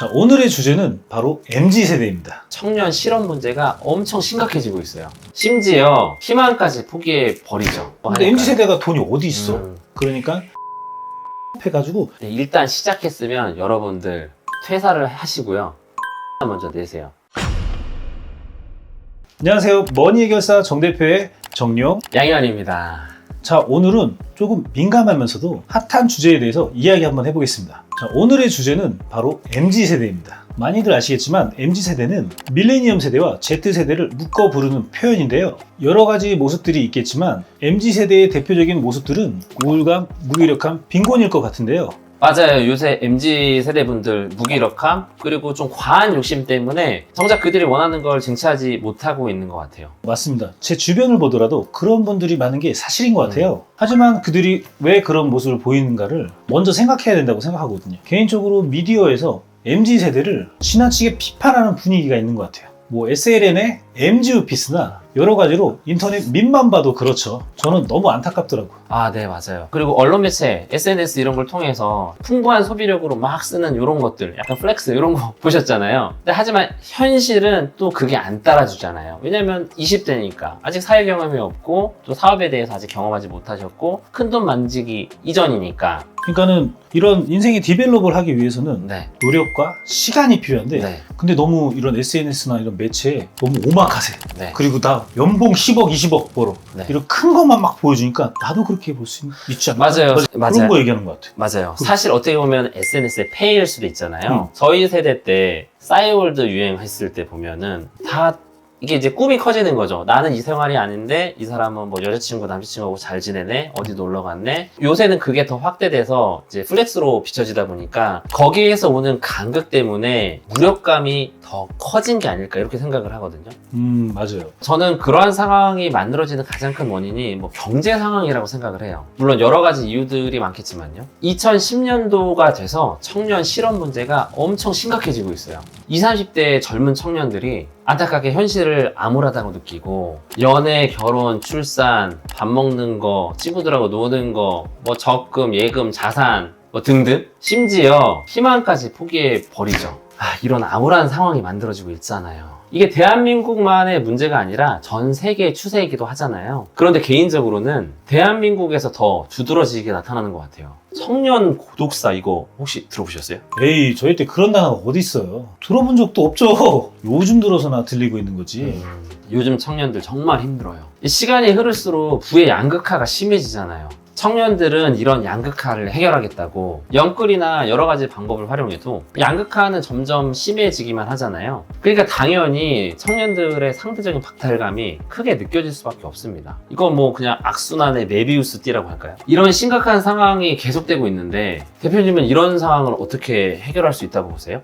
자, 오늘의 주제는 바로 MZ세대입니다. 청년 실업 문제가 엄청 심각해지고 있어요. 심지어 희망까지 포기해 버리죠. 근데 MZ세대가 돈이 어디 있어? 그러니까 해가지고 네, 일단 시작했으면 여러분들 퇴사를 하시고요. 먼저 내세요. 안녕하세요. 머니 해결사 정 대표의 정용. 양현입니다. 자, 오늘은 조금 민감하면서도 핫한 주제에 대해서 이야기 한번 해보겠습니다. 자, 오늘의 주제는 바로 MZ세대입니다. 많이들 아시겠지만 MZ세대는 밀레니엄 세대와 Z세대를 묶어 부르는 표현인데요. 여러 가지 모습들이 있겠지만 MZ세대의 대표적인 모습들은 우울감, 무기력함, 빈곤일 것 같은데요. 맞아요. 요새 MZ 세대분들 무기력함 그리고 좀 과한 욕심 때문에 정작 그들이 원하는 걸 쟁취하지 못하고 있는 것 같아요. 맞습니다. 제 주변을 보더라도 그런 분들이 많은 게 사실인 것 같아요. 하지만 그들이 왜 그런 모습을 보이는가를 먼저 생각해야 된다고 생각하거든요. 개인적으로 미디어에서 MZ세대를 지나치게 비판하는 분위기가 있는 것 같아요. 뭐 SLN의 MZ오피스나 여러 가지로 인터넷 밈만 봐도 그렇죠. 저는 너무 안타깝더라고요. 아, 네, 맞아요. 그리고 언론 매체, SNS 이런 걸 통해서 풍부한 소비력으로 막 쓰는 이런 것들, 약간 플렉스 이런 거 보셨잖아요. 근데 하지만 현실은 또 그게 안 따라주잖아요. 왜냐면 20대니까 아직 사회 경험이 없고 또 사업에 대해서 아직 경험하지 못하셨고 큰돈 만지기 이전이니까. 그러니까는 이런 인생의 디벨롭을 하기 위해서는 네. 노력과 시간이 필요한데 네. 근데 너무 이런 SNS나 이런 매체에 너무 오마카세 네. 그리고 나 연봉 10억, 20억 벌어 네. 이런 큰 것만 막 보여주니까 나도 그렇게 볼 수 있지 않나? 맞아요. 그런 맞아요. 거 얘기하는 것 같아요. 맞아요. 사실 어떻게 보면 SNS의 폐해일 수도 있잖아요. 저희 세대 때 싸이월드 유행했을 때 보면은 다 이게 이제 꿈이 커지는 거죠. 나는 이 생활이 아닌데 이 사람은 뭐 여자친구, 남자친구하고 잘 지내네, 어디 놀러 갔네. 요새는 그게 더 확대돼서 이제 플렉스로 비춰지다 보니까 거기에서 오는 간극 때문에 무력감이 더 커진 게 아닐까 이렇게 생각을 하거든요. 맞아요. 저는 그러한 상황이 만들어지는 가장 큰 원인이 뭐 경제 상황이라고 생각을 해요. 물론 여러 가지 이유들이 많겠지만요. 2010년도가 돼서 청년 실업 문제가 엄청 심각해지고 있어요. 20, 30대 젊은 청년들이 안타깝게 현실을 암울하다고 느끼고 연애, 결혼, 출산, 밥 먹는 거, 친구들하고 노는 거, 뭐 적금, 예금, 자산 뭐 등등 심지어 희망까지 포기해 버리죠. 이런 암울한 상황이 만들어지고 있잖아요. 이게 대한민국만의 문제가 아니라 전 세계의 추세이기도 하잖아요. 그런데 개인적으로는 대한민국에서 더 두드러지게 나타나는 것 같아요. 청년 고독사 이거 혹시 들어보셨어요? 에이, 저희 때 그런 단어가 어디 있어요? 들어본 적도 없죠. 요즘 들어서나 들리고 있는 거지. 요즘 청년들 정말 힘들어요. 이 시간이 흐를수록 부의 양극화가 심해지잖아요. 청년들은 이런 양극화를 해결하겠다고 영끌이나 여러 가지 방법을 활용해도 양극화는 점점 심해지기만 하잖아요. 그러니까 당연히 청년들의 상대적인 박탈감이 크게 느껴질 수밖에 없습니다. 이건 뭐 그냥 악순환의 메비우스 띠라고 할까요? 이런 심각한 상황이 계속되고 있는데 대표님은 이런 상황을 어떻게 해결할 수 있다고 보세요?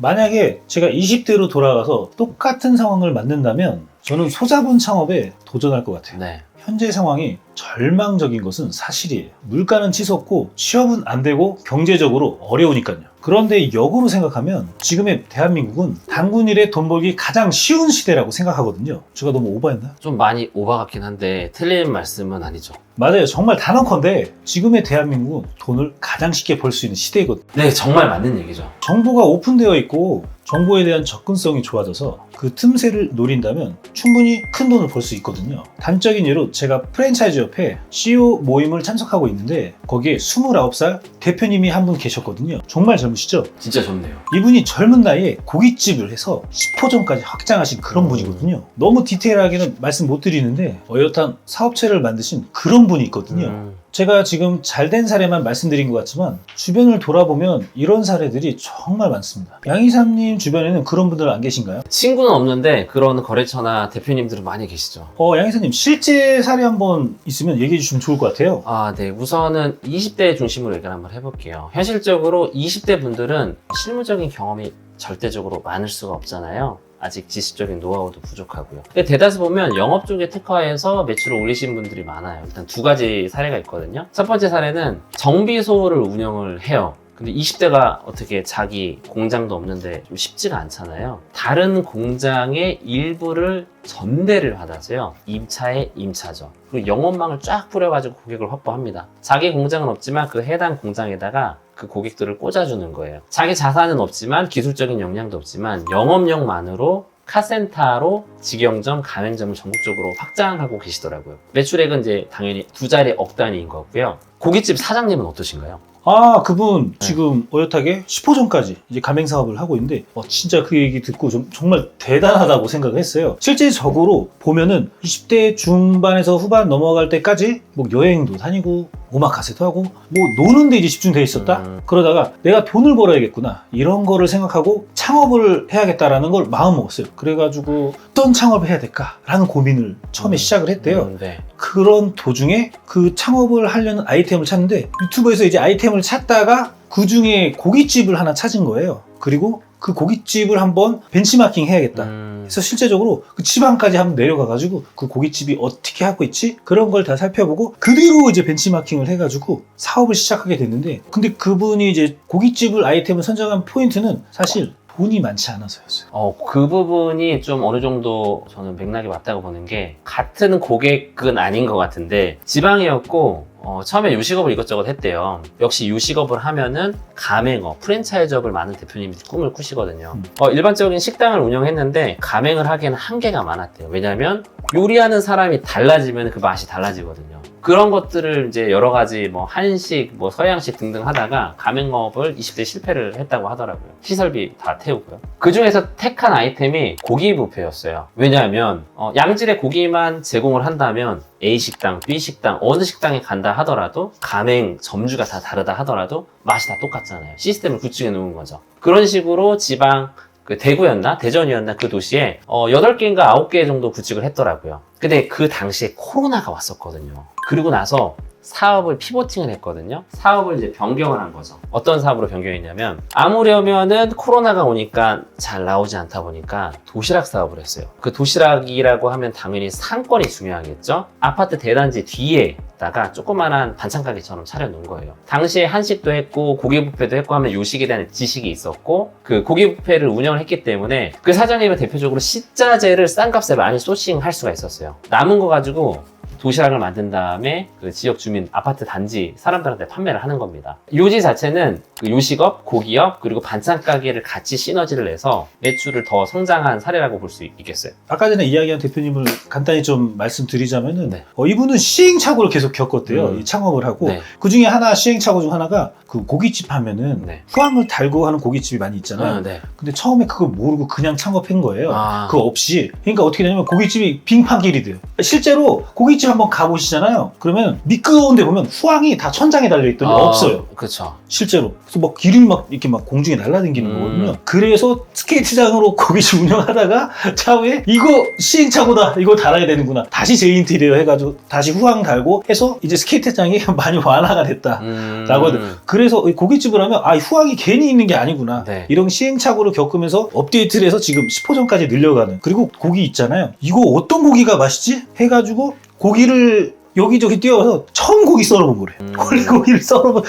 만약에 제가 20대로 돌아가서 똑같은 상황을 만든다면 저는 소자본 창업에 도전할 것 같아요. 네. 현재 상황이 절망적인 것은 사실이에요. 물가는 치솟고 취업은 안 되고 경제적으로 어려우니까요. 그런데 역으로 생각하면 지금의 대한민국은 단군 일에 돈 벌기 가장 쉬운 시대라고 생각하거든요. 제가 너무 오버했나? 좀 많이 오바 같긴 한데 틀린 말씀은 아니죠. 맞아요. 정말 단언컨대 지금의 대한민국은 돈을 가장 쉽게 벌 수 있는 시대거든요. 네, 정말 맞는 얘기죠. 정보가 오픈되어 있고 정보에 대한 접근성이 좋아져서 그 틈새를 노린다면 충분히 큰 돈을 벌 수 있거든요. 단적인 예로 제가 프랜차이즈 옆에 CEO 모임을 참석하고 있는데 거기에 29살 대표님이 한 분 계셨거든요. 정말 젊으시죠? 진짜 좋네요. 이분이 젊은 나이에 고깃집을 해서 10호점까지 확장하신 그런 분이거든요. 너무 디테일하게는 말씀 못 드리는데 어엿한 사업체를 만드신 그런 분이 있거든요. 제가 지금 잘된 사례만 말씀드린 것 같지만 주변을 돌아보면 이런 사례들이 정말 많습니다. 양 이사님 주변에는 그런 분들 안 계신가요? 친구는 없는데 그런 거래처나 대표님들은 많이 계시죠. 양 이사님 실제 사례 한번 있으면 얘기해 주시면 좋을 것 같아요. 네. 우선은 20대 중심으로 얘기를 한번 해볼게요. 현실적으로 20대 분들은 실무적인 경험이 절대적으로 많을 수가 없잖아요. 아직 지식적인 노하우도 부족하고요. 근데 대다수 보면 영업 쪽에 특화해서 매출을 올리신 분들이 많아요. 일단 두 가지 사례가 있거든요. 첫 번째 사례는 정비소를 운영을 해요. 근데 20대가 어떻게 자기 공장도 없는데 좀 쉽지가 않잖아요. 다른 공장의 일부를 전대를 받아서요. 임차에 임차죠. 그리고 영업망을 쫙 뿌려가지고 고객을 확보합니다. 자기 공장은 없지만 그 해당 공장에다가 그 고객들을 꽂아주는 거예요. 자기 자산은 없지만 기술적인 역량도 없지만 영업력만으로 카센터로 직영점, 가맹점을 전국적으로 확장하고 계시더라고요. 매출액은 이제 당연히 두 자리 억 단위인 거고요. 고깃집 사장님은 어떠신가요? 아, 그분 지금 어엿하게 10호점까지 이제 가맹 사업을 하고 있는데 진짜 그 얘기 듣고 정말 대단하다고 생각을 했어요. 실제적으로 보면은 20대 중반에서 후반 넘어갈 때까지 뭐 여행도 다니고 오마카세도 하고 뭐 노는 데 이제 집중돼 있었다. 그러다가 내가 돈을 벌어야겠구나 이런 거를 생각하고 창업을 해야겠다라는 걸 마음 먹었어요. 그래가지고 어떤 창업을 해야 될까라는 고민을 처음에 시작을 했대요. 네. 그런 도중에 그 창업을 하려는 아이템을 찾는데 유튜브에서 이제 아이템을 찾다가 그 중에 고깃집을 하나 찾은 거예요. 그리고 그 고깃집을 한번 벤치마킹 해야겠다. 그래서 실제적으로 그 지방까지 한번 내려가가지고 그 고깃집이 어떻게 하고 있지? 그런 걸 다 살펴보고 그 뒤로 이제 벤치마킹을 해가지고 사업을 시작하게 됐는데 근데 그분이 이제 고깃집을 아이템을 선정한 포인트는 사실 돈이 많지 않아서였어요. 그 부분이 좀 어느 정도 저는 맥락이 맞다고 보는 게 같은 고객은 아닌 것 같은데 지방이었고 처음에 요식업을 이것저것 했대요. 역시 요식업을 하면은 가맹업, 프랜차이즈업을 많은 대표님이 꿈을 꾸시거든요. 일반적인 식당을 운영했는데 가맹을 하기에는 한계가 많았대요. 왜냐하면 요리하는 사람이 달라지면 그 맛이 달라지거든요. 그런 것들을 이제 여러 가지 뭐 한식, 뭐 서양식 등등 하다가 가맹업을 20대 실패를 했다고 하더라고요. 시설비 다 태우고요. 그 중에서 택한 아이템이 고기 뷔페였어요. 왜냐하면 양질의 고기만 제공을 한다면 A 식당, B 식당, 어느 식당에 간다 하더라도 가맹 점주가 다 다르다 하더라도 맛이 다 똑같잖아요. 시스템을 구축해 놓은 거죠. 그런 식으로 지방 그 대구였나? 대전이었나? 그 도시에 8개인가 9개 정도 구축을 했더라고요. 근데 그 당시에 코로나가 왔었거든요. 그리고 나서 사업을 피보팅을 했거든요. 사업을 이제 변경을 한 거죠. 어떤 사업으로 변경했냐면 아무려면은 코로나가 오니까 잘 나오지 않다 보니까 도시락 사업을 했어요. 그 도시락이라고 하면 당연히 상권이 중요하겠죠. 아파트 대단지 뒤에다가 조그만한 반찬 가게처럼 차려놓은 거예요. 당시에 한식도 했고 고기 뷔페도 했고 하면 요식에 대한 지식이 있었고 그 고기 뷔페를 운영을 했기 때문에 그 사장님은 대표적으로 식자재를 싼 값에 많이 소싱할 수가 있었어요. 남은 거 가지고 도시락을 만든 다음에 그 지역 주민 아파트 단지 사람들한테 판매를 하는 겁니다. 요지 자체는 그 요식업, 고기업 그리고 반찬 가게를 같이 시너지를 내서 매출을 더 성장한 사례라고 볼 수 있겠어요. 아까 전에 이야기한 대표님을 간단히 좀 말씀드리자면은 네. 이분은 시행착오를 계속 겪었대요. 이 창업을 하고 네. 그 중에 하나 시행착오 중 하나가 그 고깃집 하면은 네. 후황을 달고 하는 고깃집이 많이 있잖아요. 네. 근데 처음에 그걸 모르고 그냥 창업한 거예요. 아. 그거 없이. 그러니까 어떻게 되냐면 고깃집이 빙판길이 돼요. 실제로 고깃집 한번 가보시잖아요. 그러면 미끄러운 데 보면 후황이 다 천장에 달려있더니 없어요. 그렇죠. 실제로. 그래서 막 기름이 막 이렇게 막 공중에 날아다니는 거거든요. 그래서 스케이트장으로 고깃집 운영하다가 차후에 이거 시행착오다. 이거 달아야 되는구나. 다시 재인테리어 해가지고 다시 후황 달고 해서 이제 스케이트장이 많이 완화가 됐다. 라고 하더라고요. 그래서 고깃집을 하면 후황이 괜히 있는 게 아니구나. 네. 이런 시행착오를 겪으면서 업데이트를 해서 지금 10호점까지 늘려가는. 그리고 고기 있잖아요. 이거 어떤 고기가 맛있지? 해가지고 고기를 여기저기 뛰어가서 처음 고기 썰어본 거래. 원래 고기를 썰어본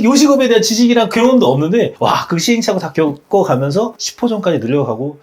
요식업에 대한 지식이랑 경험도 없는데 그 시행착오 다 겪어가면서 10호점까지 늘려가고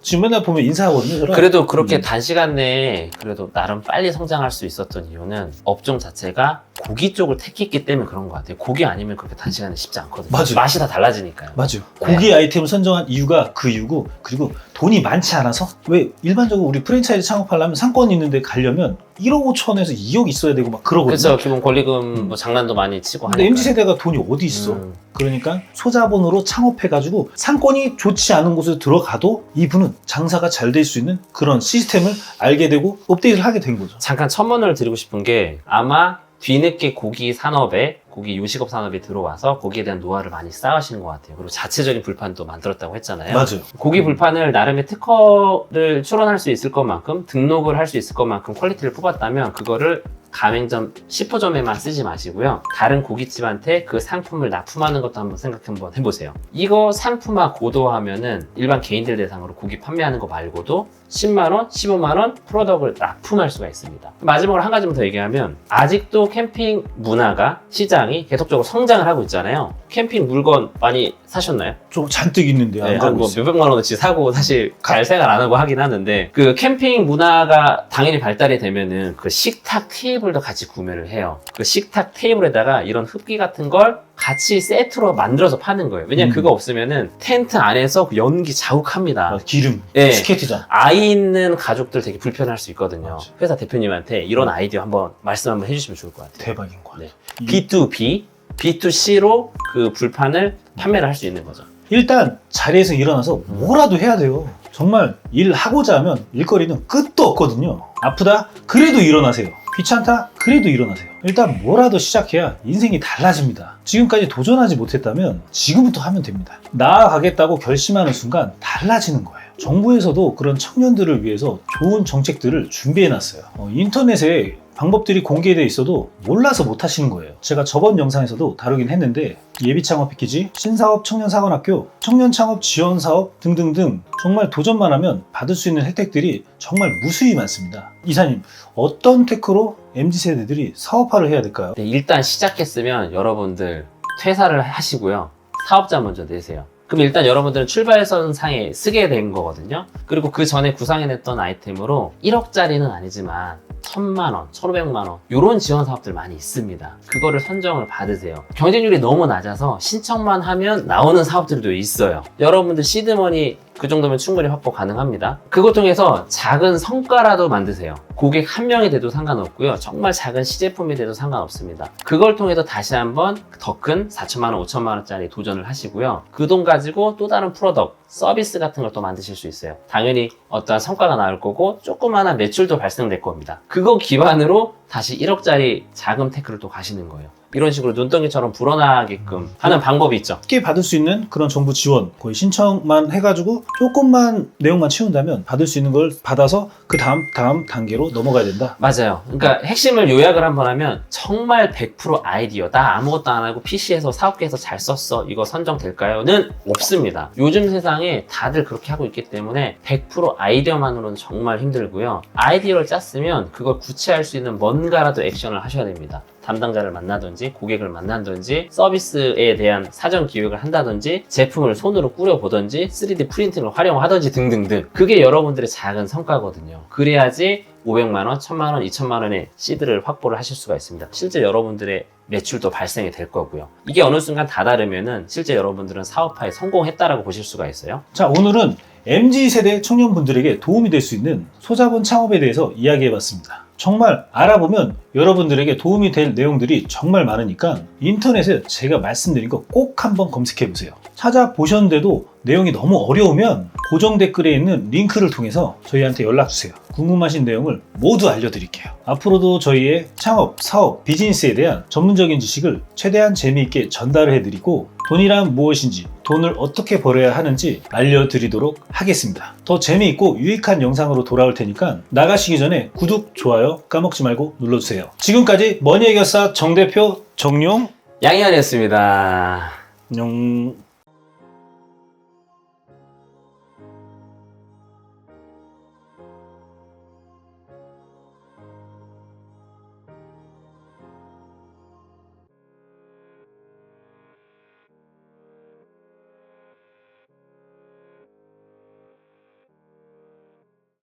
지금 맨날 보면 인사하거든요. 저랑. 그래도 그렇게 단시간 내에 그래도 나름 빨리 성장할 수 있었던 이유는 업종 자체가 고기 쪽을 택했기 때문에 그런 것 같아요. 고기 아니면 그렇게 단시간에 쉽지 않거든요. 맞아요. 맛이 다 달라지니까요. 맞아요. 고기 아이템을 선정한 이유가 그 이유고 그리고 돈이 많지 않아서 왜 일반적으로 우리 프랜차이즈 창업하려면 상권 있는데 가려면 1억 5천에서 2억 있어야 되고 막 그러거든요. 그렇죠. 기본 권리금 뭐 장난도 많이 치고 근데 하니까. MZ세대가 돈이 어디 있어? 그러니까 소자본으로 창업해가지고 상권이 좋지 않은 곳에 들어가도 이분은 장사가 잘 될 수 있는 그런 시스템을 알게 되고 업데이트를 하게 된 거죠. 잠깐 첨언을 드리고 싶은 게 아마 뒤늦게 고기 산업에 고기 요식업 산업에 들어와서 고기에 대한 노하우를 많이 쌓으시는 것 같아요. 그리고 자체적인 불판도 만들었다고 했잖아요. 맞아요. 고기 불판을 나름의 특허를 출원할 수 있을 것만큼 등록을 할 수 있을 것만큼 퀄리티를 뽑았다면 그거를 가맹점 10호점에만 쓰지 마시고요. 다른 고깃집한테 그 상품을 납품하는 것도 한번 한번 해보세요. 이거 상품화 고도하면은 일반 개인들 대상으로 고기 판매하는 거 말고도 10만원, 15만원 프로덕트를 납품할 수가 있습니다. 마지막으로 한 가지만 더 얘기하면 아직도 캠핑 문화가 시장이 계속적으로 성장을 하고 있잖아요. 캠핑 물건 많이 사셨나요? 좀 잔뜩 있는데 안 가고 뭐 있어요. 몇백만 원어치 사고 사실 잘 생각 안 하고 하긴 하는데 그 캠핑 문화가 당연히 발달이 되면은 그 식탁 테이블 테이블도 같이 구매를 해요. 그 식탁 테이블에다가 이런 흡기 같은 걸 같이 세트로 만들어서 파는 거예요. 왜냐면 그거 없으면은 텐트 안에서 그 연기 자욱합니다. 기름, 예. 스케이트장. 아이 있는 가족들 되게 불편할 수 있거든요. 맞아. 회사 대표님한테 이런 아이디어 한번 말씀 한번 해주시면 좋을 것 같아요. 대박인 거야. 네. B2B, B2C로 그 불판을 판매를 할 수 있는 거죠. 일단 자리에서 일어나서 뭐라도 해야 돼요. 정말 일하고자 하면 일거리는 끝도 없거든요. 아프다? 그래도 일어나세요. 귀찮다? 그래도 일어나세요. 일단 뭐라도 시작해야 인생이 달라집니다. 지금까지 도전하지 못했다면 지금부터 하면 됩니다. 나아가겠다고 결심하는 순간 달라지는 거예요. 정부에서도 그런 청년들을 위해서 좋은 정책들을 준비해놨어요. 인터넷에 방법들이 공개되어 있어도 몰라서 못 하시는 거예요. 제가 저번 영상에서도 다루긴 했는데 예비창업 패키지, 신사업 청년사관학교, 청년창업 지원사업 등등등 정말 도전만 하면 받을 수 있는 혜택들이 정말 무수히 많습니다. 이사님, 어떤 테크로 MZ세대들이 사업화를 해야 될까요? 네, 일단 시작했으면 여러분들 퇴사를 하시고요. 사업자 먼저 내세요. 그럼 일단 여러분들은 출발선 상에 쓰게 된 거거든요. 그리고 그 전에 구상해냈던 아이템으로 1억짜리는 아니지만 1,000만 원, 1,500만 원 이런 지원 사업들 많이 있습니다. 그거를 선정을 받으세요. 경쟁률이 너무 낮아서 신청만 하면 나오는 사업들도 있어요. 여러분들 시드머니 그 정도면 충분히 확보 가능합니다. 그거 통해서 작은 성과라도 만드세요. 고객 한 명이 돼도 상관없고요. 정말 작은 시제품이 돼도 상관없습니다. 그걸 통해서 다시 한번 더 큰 4천만 원, 5천만 원짜리 도전을 하시고요. 그 돈 가지고 또 다른 프로덕트, 서비스 같은 걸 또 만드실 수 있어요. 당연히 어떠한 성과가 나올 거고 조그마한 매출도 발생될 겁니다. 그거 기반으로 다시 1억짜리 자금 테크를 또 가시는 거예요. 이런 식으로 눈덩이처럼 불어나게끔 하는 방법이 있죠. 쉽게 받을 수 있는 그런 정부 지원, 거의 신청만 해가지고 조금만 내용만 채운다면 받을 수 있는 걸 받아서 그 다음 단계로 넘어가야 된다. 맞아요. 그러니까 핵심을 요약을 한번 하면 정말 100% 아이디어, 나 아무것도 안 하고 PC에서 사업계에서 잘 썼어, 이거 선정될까요?는 없습니다. 요즘 세상에 다들 그렇게 하고 있기 때문에 100% 아이디어만으로는 정말 힘들고요. 아이디어를 짰으면 그걸 구체할 수 있는 뭔가라도 액션을 하셔야 됩니다. 담당자를 만나든지 고객을 만나든지 서비스에 대한 사전 기획을 한다든지 제품을 손으로 꾸려보든지 3D 프린팅을 활용하든지 등등등. 그게 여러분들의 작은 성과거든요. 그래야지 500만 원, 1000만 원, 2000만 원의 시드를 확보를 하실 수가 있습니다. 실제 여러분들의 매출도 발생이 될 거고요. 이게 어느 순간 다다르면은 실제 여러분들은 사업화에 성공했다라고 보실 수가 있어요. 자, 오늘은 MZ세대 청년분들에게 도움이 될 수 있는 소자본 창업에 대해서 이야기해봤습니다. 정말 알아보면 여러분들에게 도움이 될 내용들이 정말 많으니까 인터넷에 제가 말씀드린 거 꼭 한번 검색해보세요. 찾아보셨는데도 내용이 너무 어려우면 고정 댓글에 있는 링크를 통해서 저희한테 연락주세요. 궁금하신 내용을 모두 알려드릴게요. 앞으로도 저희의 창업, 사업, 비즈니스에 대한 전문적인 지식을 최대한 재미있게 전달을 해드리고 돈이란 무엇인지, 돈을 어떻게 벌어야 하는지 알려드리도록 하겠습니다. 더 재미있고 유익한 영상으로 돌아올 테니까 나가시기 전에 구독, 좋아요 까먹지 말고 눌러주세요. 지금까지 머니해결사 정대표 정용 양희환이었습니다. 안녕.